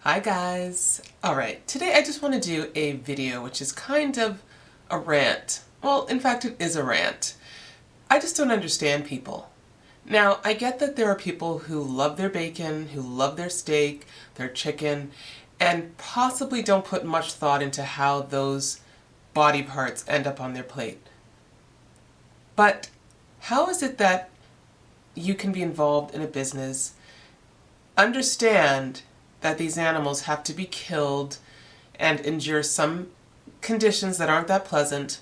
Hi guys! Alright, today I just want to do a video which is kind of a rant. Well, in fact it is a rant. I just don't understand people. Now, I get that there are people who love their bacon, who love their steak, their chicken, and possibly don't put much thought into how those body parts end up on their plate. But how is it that you can be involved in a business, understand that these animals have to be killed and endure some conditions that aren't that pleasant,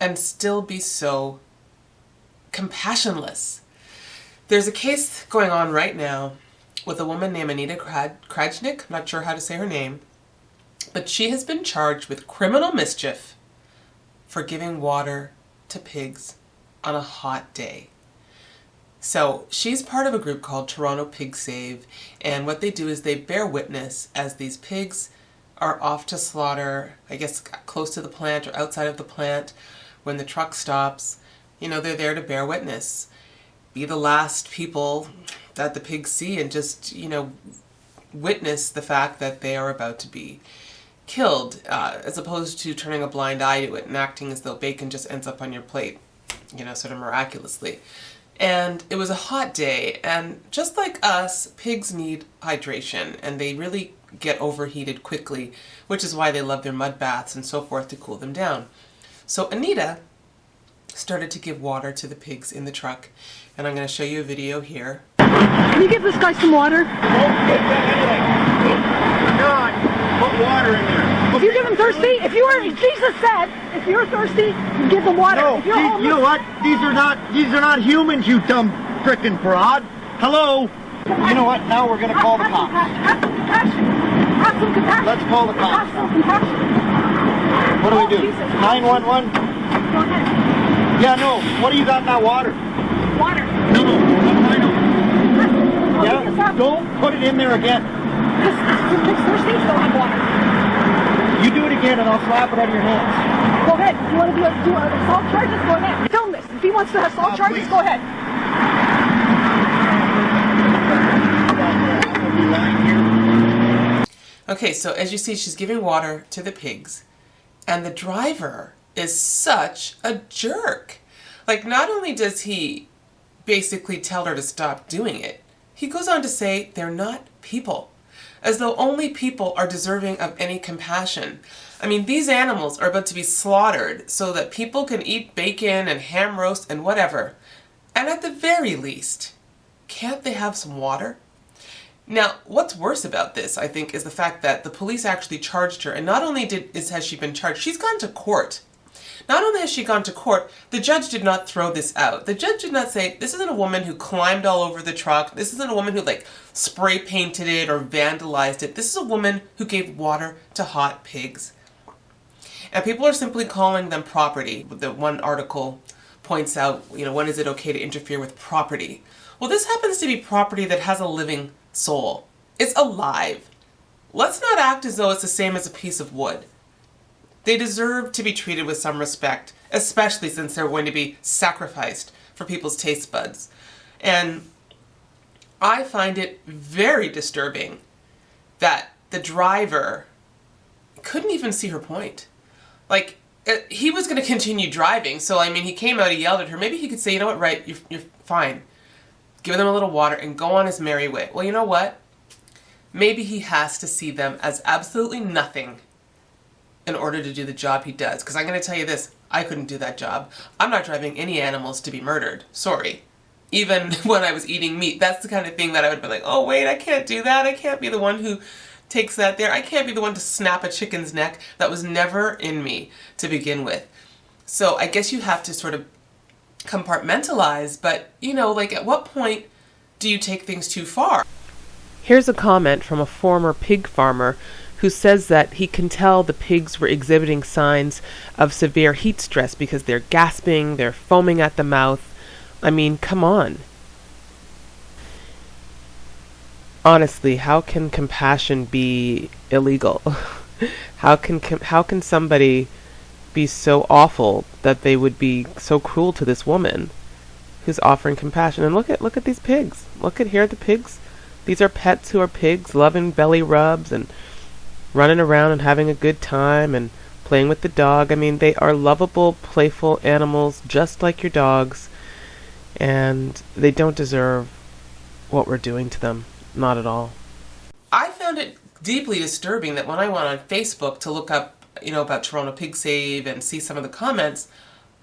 and still be so compassionless? There's a case going on right now with a woman named Anita Krajnik, I'm not sure how to say her name, but she has been charged with criminal mischief for giving water to pigs on a hot day. So she's part of a group called Toronto Pig Save, and what they do is they bear witness as these pigs are off to slaughter, I guess close to the plant or outside of the plant. When the truck stops, they're there to bear witness. Be the last people that the pigs see and just, witness the fact that they are about to be killed, as opposed to turning a blind eye to it and acting as though bacon just ends up on your plate, sort of miraculously. And it was a hot day, and just like us, pigs need hydration, and they really get overheated quickly, which is why they love their mud baths and so forth to cool them down. So Anita started to give water to the pigs in the truck, and I'm going to show you a video here. Can you give this guy some water? God, put water in there. If you give him thirsty, Jesus said, if you're thirsty, you give him water. No, if you're homeless, you know what? These are not humans, you dumb frickin' broad. Hello? You know what? Now we're gonna call the cops. Have some compassion. Have some compassion. Let's call the cops. Have some compassion. What do we do? Jesus. 911? Go ahead. Yeah, no. What do you got in that water? Water. No, I know. Yeah, don't put it in there again. Because the pig's thirsty, they'll have water. You do it again and I'll slap it out of your hands. Go ahead. If you want to do assault charges, go ahead. Film this. If he wants to have assault charges, please. go ahead. Okay, so as you see, she's giving water to the pigs, and the driver is such a jerk. Like, not only does he basically tell her to stop doing it, he goes on to say they're not people, as though only people are deserving of any compassion. I mean, these animals are about to be slaughtered so that people can eat bacon and ham roast and whatever. And at the very least, can't they have some water? Now, what's worse about this, I think, is the fact that the police actually charged her, and not only has she been charged, she's gone to court. Not only has she gone to court, the judge did not throw this out. The judge did not say, this isn't a woman who climbed all over the truck, this isn't a woman who spray painted it or vandalized it. This is a woman who gave water to hot pigs. And people are simply calling them property. The one article points out, when is it okay to interfere with property? Well, this happens to be property that has a living soul. It's alive. Let's not act as though it's the same as a piece of wood. They deserve to be treated with some respect, especially since they're going to be sacrificed for people's taste buds. And I find it very disturbing that the driver couldn't even see her point. He was going to continue driving, so he came out, he yelled at her. Maybe he could say, you know what, right, you're fine. Give them a little water and go on his merry way. Well, you know what? Maybe he has to see them as absolutely nothing in order to do the job he does. Because I'm going to tell you this, I couldn't do that job. I'm not driving any animals to be murdered. Sorry. Even when I was eating meat, that's the kind of thing that I would be like, oh wait, I can't do that. I can't be the one who takes that there. I can't be the one to snap a chicken's neck. That was never in me to begin with. So I guess you have to sort of compartmentalize, but at what point do you take things too far? Here's a comment from a former pig farmer who says that he can tell the pigs were exhibiting signs of severe heat stress because they're gasping, they're foaming at the mouth. I mean, come on. Honestly, how can compassion be illegal? How can somebody be so awful that they would be so cruel to this woman who's offering compassion? And look at these pigs. Here are the pigs These are pets who are pigs, loving belly rubs and running around and having a good time and playing with the dog. I mean, they are lovable, playful animals just like your dogs, and they don't deserve what we're doing to them. Not at all. I found it deeply disturbing that when I went on Facebook to look up, about Toronto Pig Save and see some of the comments,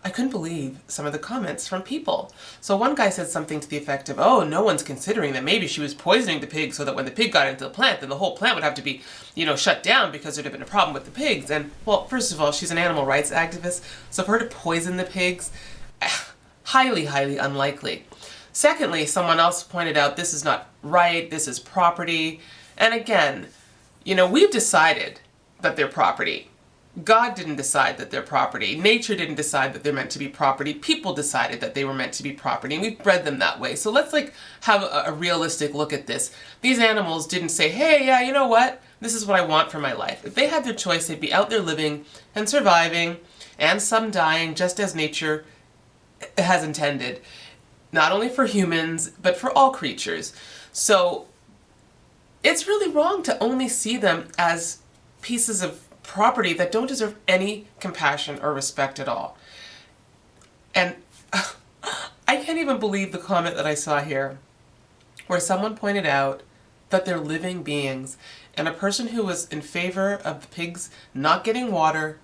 I couldn't believe some of the comments from people. So one guy said something to the effect of, oh, no one's considering that maybe she was poisoning the pig so that when the pig got into the plant, then the whole plant would have to be, shut down because there'd have been a problem with the pigs. And, well, first of all, she's an animal rights activist, so for her to poison the pigs, highly, highly unlikely. Secondly, someone else pointed out this is not right, this is property. And again, we've decided that they're property. God didn't decide that they're property. Nature didn't decide that they're meant to be property. People decided that they were meant to be property, and we've bred them that way. So let's have a realistic look at this. These animals didn't say, hey, yeah, you know what? This is what I want for my life. If they had their choice, they'd be out there living and surviving, and some dying, just as nature has intended. Not only for humans, but for all creatures. So it's really wrong to only see them as pieces of property that don't deserve any compassion or respect at all. And I can't even believe the comment that I saw here where someone pointed out that they're living beings, and a person who was in favor of the pigs not getting water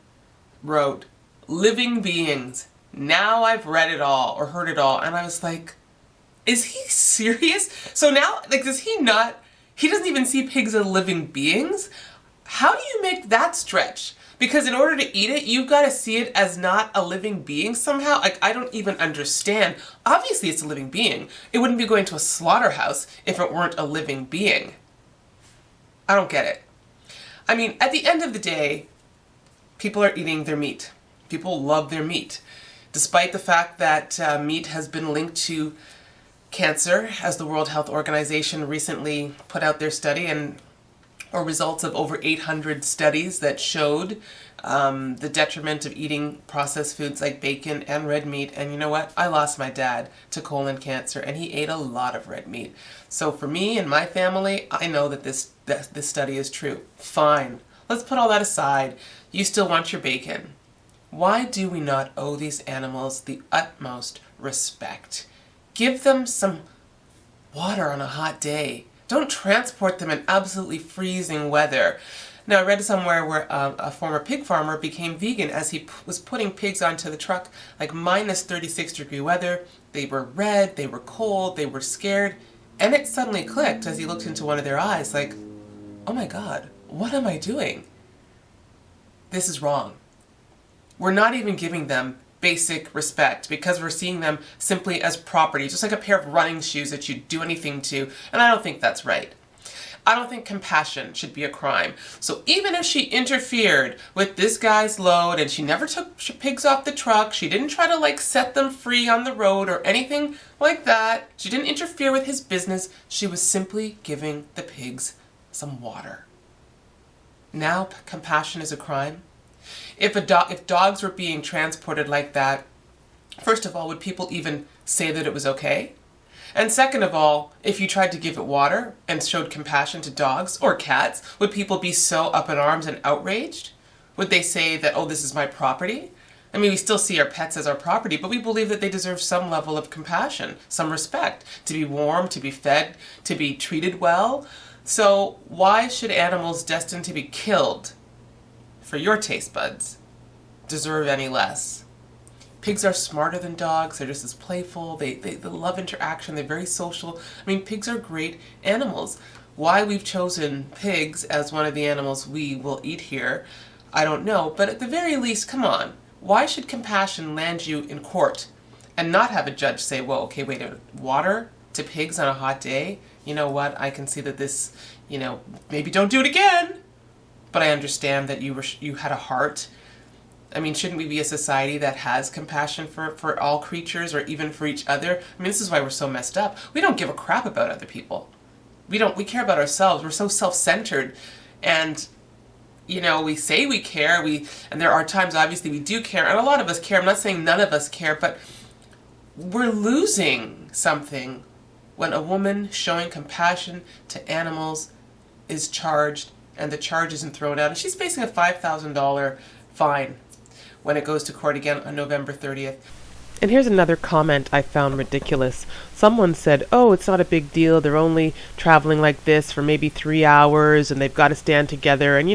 wrote, living beings. Now I've read it all or heard it all. And I was like, is he serious? So now, does he not, he doesn't even see pigs as living beings? How do you make that stretch? Because in order to eat it, you've got to see it as not a living being somehow. I don't even understand. Obviously it's a living being. It wouldn't be going to a slaughterhouse if it weren't a living being. I don't get it. I mean, at the end of the day, people are eating their meat. People love their meat. Despite the fact that meat has been linked to cancer, as the World Health Organization recently put out their study, or results of over 800 studies that showed the detriment of eating processed foods like bacon and red meat. And you know what? I lost my dad to colon cancer, and he ate a lot of red meat. So for me and my family, I know that this study is true. Fine. Let's put all that aside. You still want your bacon. Why do we not owe these animals the utmost respect? Give them some water on a hot day. Don't transport them in absolutely freezing weather. Now, I read somewhere where a former pig farmer became vegan as he was putting pigs onto the truck, like minus 36-degree weather. They were red, they were cold, they were scared, and it suddenly clicked as he looked into one of their eyes, like, oh my God, what am I doing? This is wrong. We're not even giving them basic respect because we're seeing them simply as property, just like a pair of running shoes that you'd do anything to, and I don't think that's right. I don't think compassion should be a crime. So even if she interfered with this guy's load and she never took pigs off the truck, she didn't try to set them free on the road or anything like that, she didn't interfere with his business, she was simply giving the pigs some water. Now compassion is a crime? If dogs were being transported like that, first of all, would people even say that it was okay? And second of all, if you tried to give it water and showed compassion to dogs or cats, would people be so up in arms and outraged? Would they say that, oh, this is my property? I mean, we still see our pets as our property, but we believe that they deserve some level of compassion, some respect, to be warm, to be fed, to be treated well. So why should animals destined to be killed for your taste buds deserve any less? Pigs are smarter than dogs. They're just as playful. They love interaction. They're very social. I mean, pigs are great animals. Why we've chosen pigs as one of the animals we will eat here, I don't know. But at the very least, come on. Why should compassion land you in court and not have a judge say, well, okay, wait a minute, water to pigs on a hot day? You know what? I can see that this, maybe don't do it again. But I understand that you had a heart. I mean, shouldn't we be a society that has compassion for all creatures or even for each other? I mean, this is why we're so messed up. We don't give a crap about other people. We care about ourselves. We're so self-centered. And, we say we care. And there are times, obviously, we do care. And a lot of us care. I'm not saying none of us care, but we're losing something when a woman showing compassion to animals is charged and the charge isn't thrown out. And she's facing a $5,000 fine when it goes to court again on November 30th. And here's another comment I found ridiculous. Someone said, oh, it's not a big deal. They're only traveling like this for maybe 3 hours and they've got to stand together. And,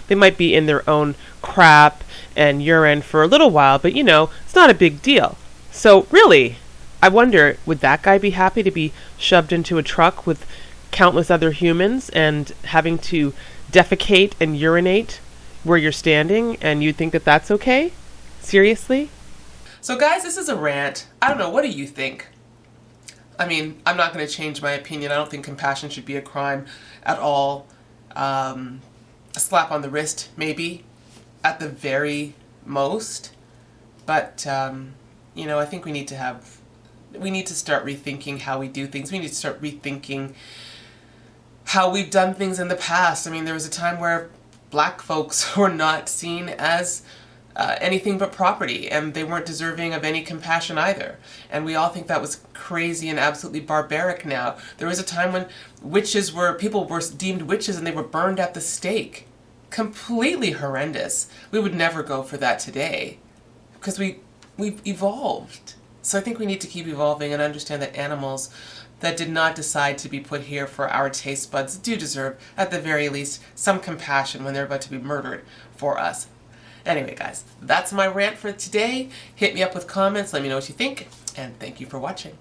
they might be in their own crap and urine for a little while, but, it's not a big deal. So really, I wonder, would that guy be happy to be shoved into a truck with countless other humans and having to defecate and urinate where you're standing, and you think that that's okay? Seriously? So guys, this is a rant. I don't know, what do you think? I mean, I'm not going to change my opinion. I don't think compassion should be a crime at all. A slap on the wrist, maybe, at the very most. But, I think we need to start rethinking how we do things. We need to start rethinking how we've done things in the past. I mean, there was a time where black folks were not seen as anything but property, and they weren't deserving of any compassion either. And we all think that was crazy and absolutely barbaric now. There was a time when people were deemed witches and they were burned at the stake. Completely horrendous. We would never go for that today because we've evolved. So I think we need to keep evolving and understand that animals that did not decide to be put here for our taste buds do deserve, at the very least, some compassion when they're about to be murdered for us. Anyway, guys, that's my rant for today. Hit me up with comments, let me know what you think, and thank you for watching.